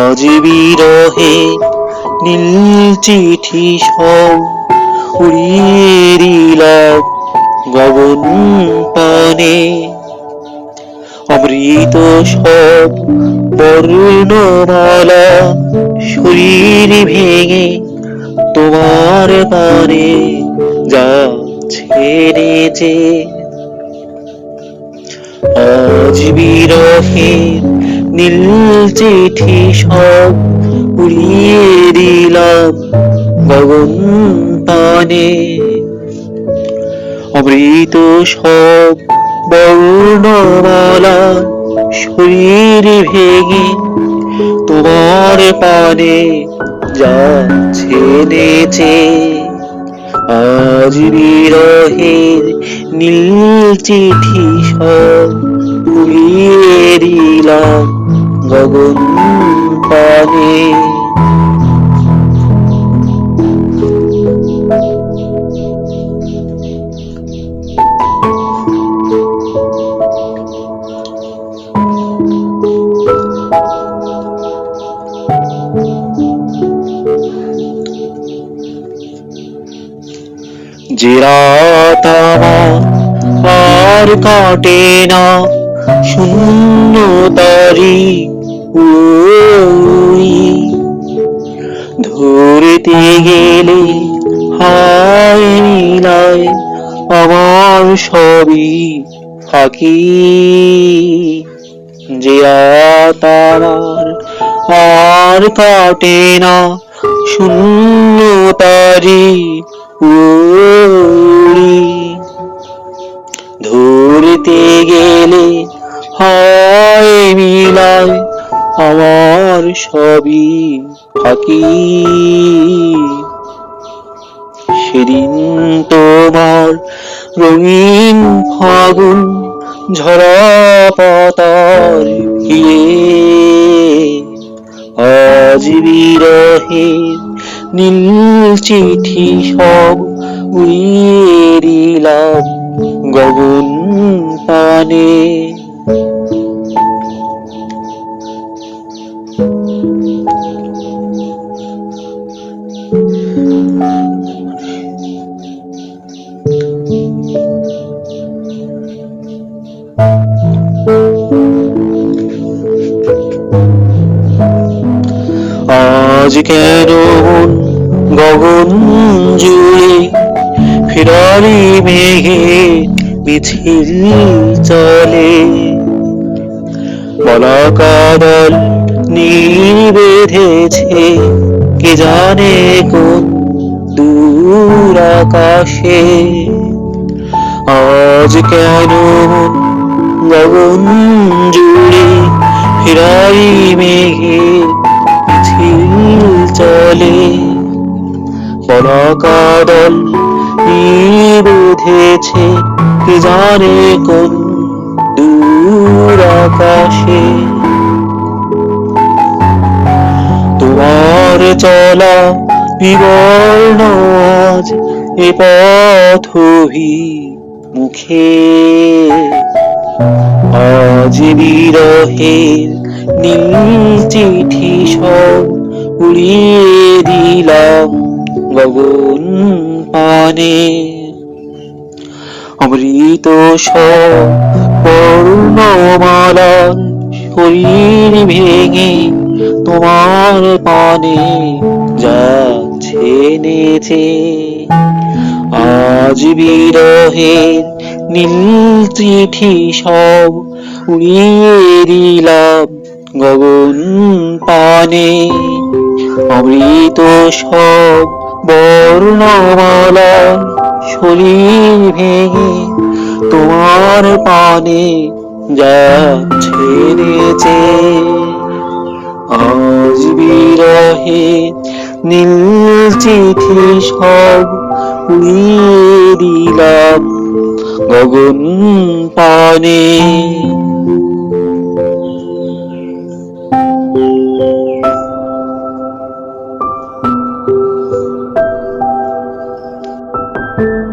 আজ বিরহে নীল চিঠি সব উড়িয়ে দিলাম গগন পানে, অমৃত সব বর্ণমালা শরীর ভেঙে তোমার পানে যাচ্ছে নেচে। আজ বিরহের নীল চিঠি সব উড়িয়ে দিলাম গগন পানে, অমৃত সব বর্ণমালা শরীর ভেঙে তোমার পানে যাচ্ছে নেচে। আজ বিরহের নীল চিঠি সব উড়িয়ে দিলাম গগন পানে। যে রাত আমার আর কাটে না শূন্য তারি উড়ি, ধরতে গেলে হায় মিলায় আমার সবই ফাঁকি। যে রাত আমার আর কাটে না শূন্য তারি উড়ি, ধরতে গেলে হায় মিলায় আমার সবই ফাঁকি। সেদিন তোমার রঙিন ফাগুন ঝরা পাতার ভিড়ে, আজ বিরহের নীল চিঠি সব উড়িয়ে দিলাম গগন পানে। আজ কেন গগন জুড়ে ফেরারি মেঘে মিছিল চলে, পলাকা দল নীল বেঁধেছে কে জানে কোন দূর আকাশে। আজ কেন গগন জুড়ে ফেরারি মেঘে মিছিল চলে, পলাকা দল বেঁধেছে কে জানে কোন দূর আকাশে। তোমার চলা বিবর্ণ আজ এ পথভি মুখে, আজ বিরহের নীল চিঠি সব উড়িয়ে দিলাম গগন পানে, অমৃত সব বর্ণমালা শরীর ভেঙে তোমার পানে যাচ্ছে নেচে। আজ বিরহের নীল চিঠি সব উড়িয়ে দিলাম গগন পানে, অমৃত সব বর্ণমালা শরীর ভেঙে তোমার পানে যাচ্ছে নেচে। আজ বিরহে নীল চিঠি সব উড়িয়ে দিলাম গগন পানে। দিলাম।